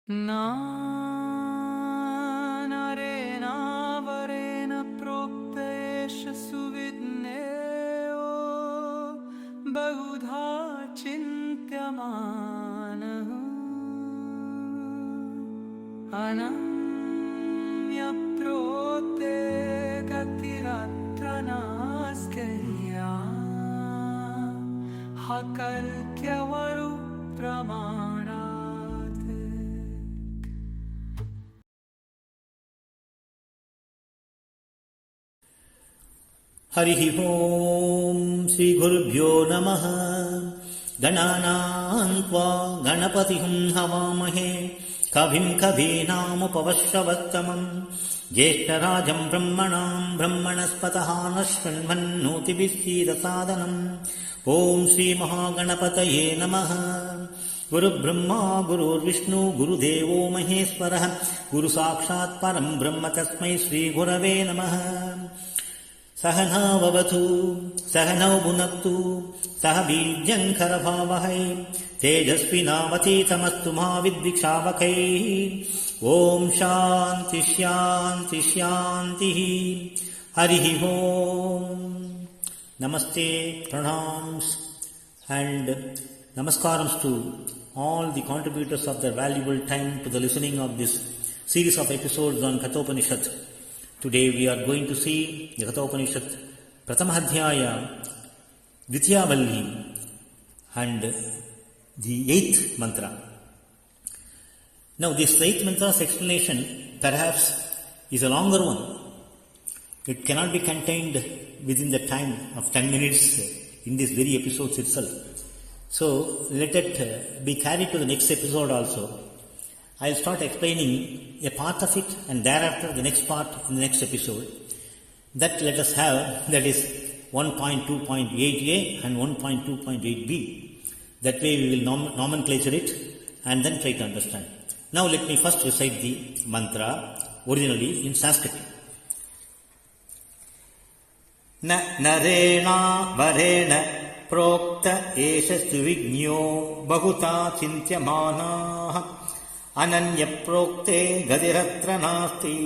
नारेणावरेण प्रोक्त एष सुविज्ञेयो बहुधा चिन्त्यमानः अनन्यप्रोक्ते गतिरत्र नास्त्यया हकल्क्यवरु प्रमाणात्. हरिः ओम् श्रीगुरुभ्यो नमः. गणानाम् त्वा गणपतिम् हवामहे कविम् कवीनामुपवश्रवत्तमम् ज्येष्ठराजम् ब्रह्मणाम् ब्रह्मणस्पतः नः शृण्वन्नोतिभिः सीदसादनम्. ॐ श्रीमहागणपतये नमः. गुरुब्रह्मा गुरुर्विष्णु गुरुदेवो महेश्वरः गुरुसाक्षात् परम् ब्रह्म तस्मै श्रीगुरवे नमः. सहनौ भवतु सहनौ भुनक्तु सह वीर्यङ्करभावहै तेजस्विनावतीतमस्तु मा विद्विषावकैः. ॐ शान्ति शान्ति शान्तिः. हरिः ओम्. Namaste, pranams and namaskarams to all the contributors of their valuable time to the listening of this series of episodes on Katopanishad. Today we are going to see the Katopanishad Prathama Adhyaya, Valli and the 8th mantra. Now this 8th mantra's explanation perhaps is a longer one. It cannot be contained within the time of 10 minutes in this very episode itself. So let it be carried to the next episode also. I'll start explaining a part of it and thereafter the next part in the next episode. That let us have, that is 1.2.8a and 1.2.8b. That way we will nomenclature it and then try to understand. Now let me first recite the mantra originally in Sanskrit. न नरेणा वरेण प्रोक्त एष सुविज्ञो बहुता चिन्त्यमानाः अनन्यप्रोक्ते गतिरत्र नास्ति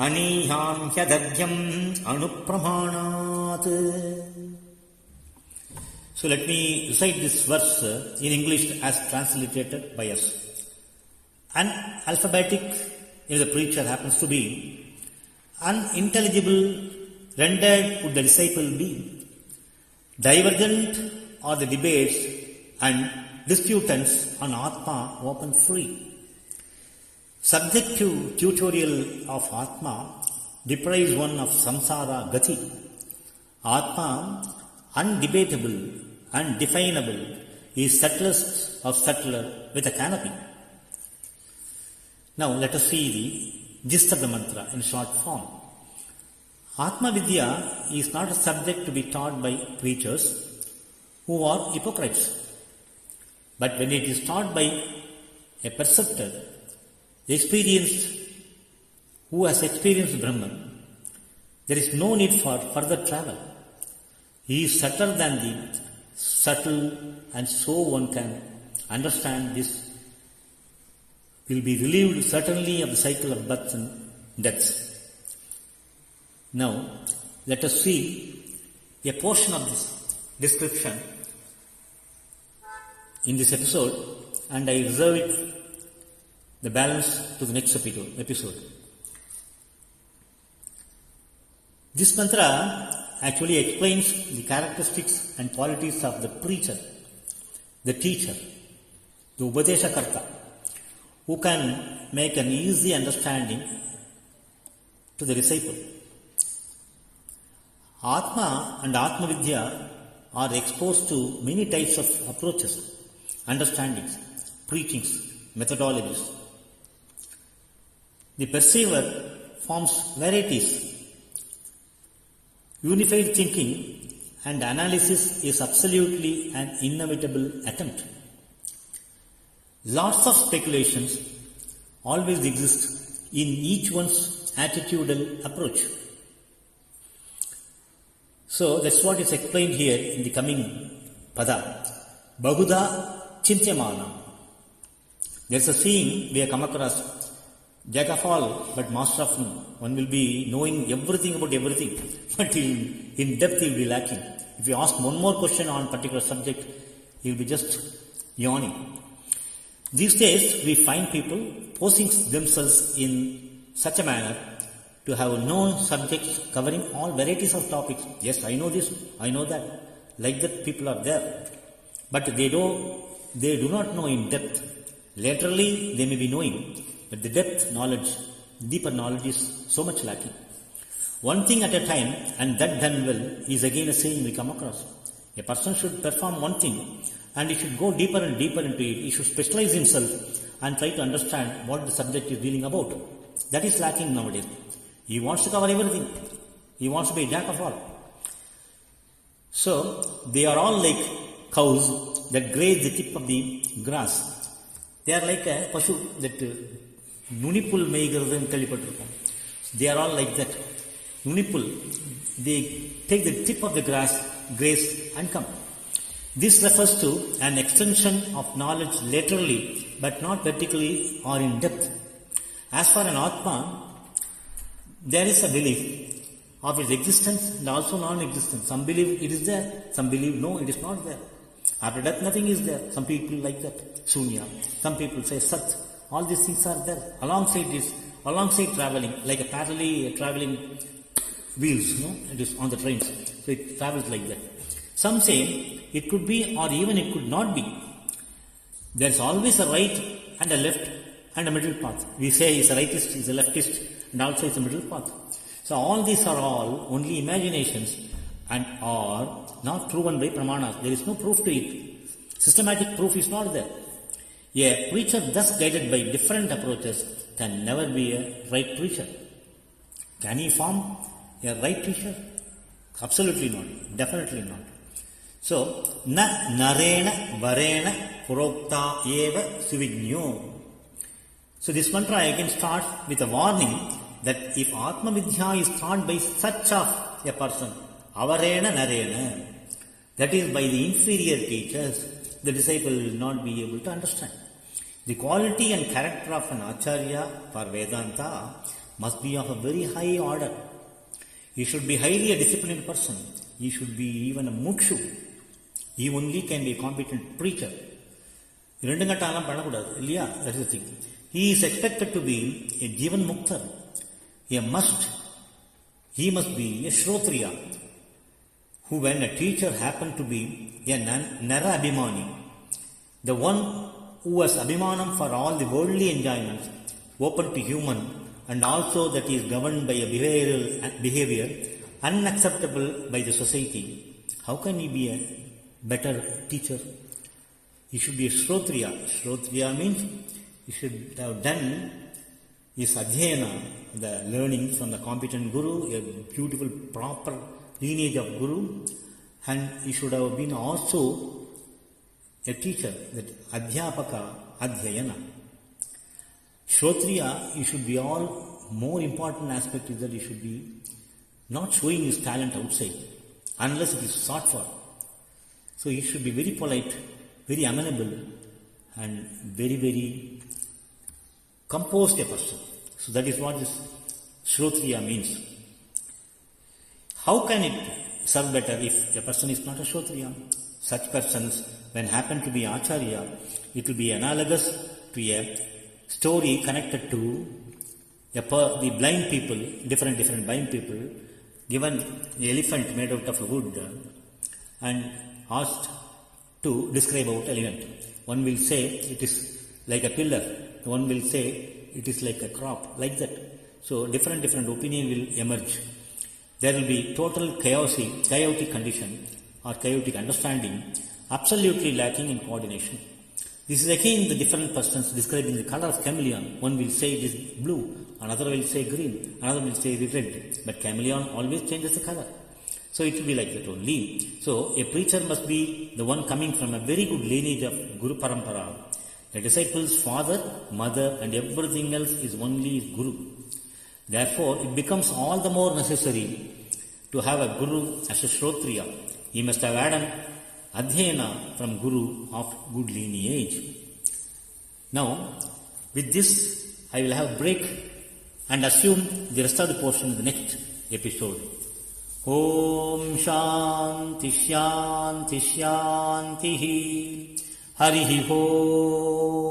अनीहाम् ह्यदध्यम् अनुप्रमाणात्. So let me recite this verse in English as translated by us. Unalphabetic, if the preacher happens to be, unintelligible rendered would the disciple be. Divergent are the debates and disputants on Atma open free. Subjective tutorial of Atma deprives one of samsara gati. Atma, undebatable, undefinable, is subtlest of subtler with a canopy. Now let us see the gist of the mantra in short form. Atma Vidya is not a subject to be taught by preachers who are hypocrites. But when it is taught by a perceptor, experienced, who has experienced Brahman, there is no need for further travel. He is subtler than the subtle, and so one can understand this will be relieved certainly of the cycle of births and deaths. Now, let us see a portion of this description in this episode, and I reserve it, the balance, to the next episode. This mantra actually explains the characteristics and qualities of the preacher, the teacher, the Upadeshakarta, who can make an easy understanding to the disciple. Atma and Atma Vidya are exposed to many types of approaches, understandings, preachings, methodologies. The perceiver forms varieties. Unified thinking and analysis is absolutely an inevitable attempt. Lots of speculations always exist in each one's attitudinal approach. So that's what is explained here in the coming pada. Bahuda Chintyamana. There's a saying we have come across, jack of all but master of none. One will be knowing everything about everything, but in depth he will be lacking. If you ask one more question on a particular subject, he will be just yawning. These days we find people posing themselves in such a manner to have known subjects covering all varieties of topics. Yes, I know this, I know that. Like that people are there. But they do not know in depth. Laterally they may be knowing, but the depth knowledge, deeper knowledge is so much lacking. One thing at a time, and that done well, is again a saying we come across. A person should perform one thing and he should go deeper and deeper into it. He should specialize himself and try to understand what the subject is dealing about. That is lacking nowadays. He wants to cover everything. He wants to be a jack of all. So, they are all like cows that graze the tip of the grass. They are like a pashu that nunipul meigiradhu kelipattirukom. They are all like that. Nunipul, they take the tip of the grass, graze and come. This refers to an extension of knowledge laterally, but not vertically or in depth. As for an Atma, there is a belief of its existence and also non-existence. Some believe it is there, some believe no, it is not there. After death, nothing is there. Some people like that, Sunya. Some people say Sat. All these things are there. Alongside traveling, like a parallel traveling wheels, it is on the trains. So it travels like that. Some say it could be or even it could not be. There is always a right and a left and a middle path. We say is a rightist, is a leftist, and also is a middle path. So all these are all only imaginations and are not proven by pramanas. There is no proof to it. Systematic proof is not there. A preacher thus guided by different approaches can never be a right preacher. Can he form a right teacher? Absolutely not. Definitely not. So, na narena varena purokta eva suvijnyo. So this mantra again starts with a warning that if Atma Vidya is taught by such of a person, avarena narena, that is by the inferior teachers, the disciple will not be able to understand. The quality and character of an Acharya for Vedanta must be of a very high order. He should be highly a disciplined person. He should be even a mukshu. He only can be a competent preacher. That is the thing. He is expected to be a Jivan Mukta. He must be a Shrotriya, who when a teacher happened to be a Nara Abhimani, the one who has Abhimanam for all the worldly enjoyments, open to human, and also that is governed by a behavior unacceptable by the society, how can he be a better teacher? He should be a Shrotriya. Shrotriya means he should have done his Adhyayam, the learning from the competent Guru, a beautiful, proper lineage of Guru, and he should have been also a teacher, that Adhyapaka Adhyayana. Shrotriya, he should be all, more important aspect is that he should be not showing his talent outside, unless it is sought for. So he should be very polite, very amenable, and very, very composed a person. So that is what this Shrotriya means. How can it serve better if a person is not a Shrotriya? Such persons, when happen to be Acharya, it will be analogous to a story connected to the blind people, different blind people, given an elephant made out of wood and asked to describe about elephant. One will say it is like a pillar, one will say it is like a crop, like that. So different opinion will emerge. There will be total chaotic condition or chaotic understanding, absolutely lacking in coordination. This is again the different persons describing the color of chameleon. One will say it is blue, another will say green, another will say it is red. But chameleon always changes the color. So it will be like that only. So a preacher must be the one coming from a very good lineage of Guru Parampara. The disciple's father, mother and everything else is only his Guru. Therefore, it becomes all the more necessary to have a Guru as a Shrotriya. He must have had an Adhyayana from Guru of good lineage. Now, with this, I will have a break and assume the rest of the portion in the next episode. Om Shanti Shanti Shanti Harihi Om.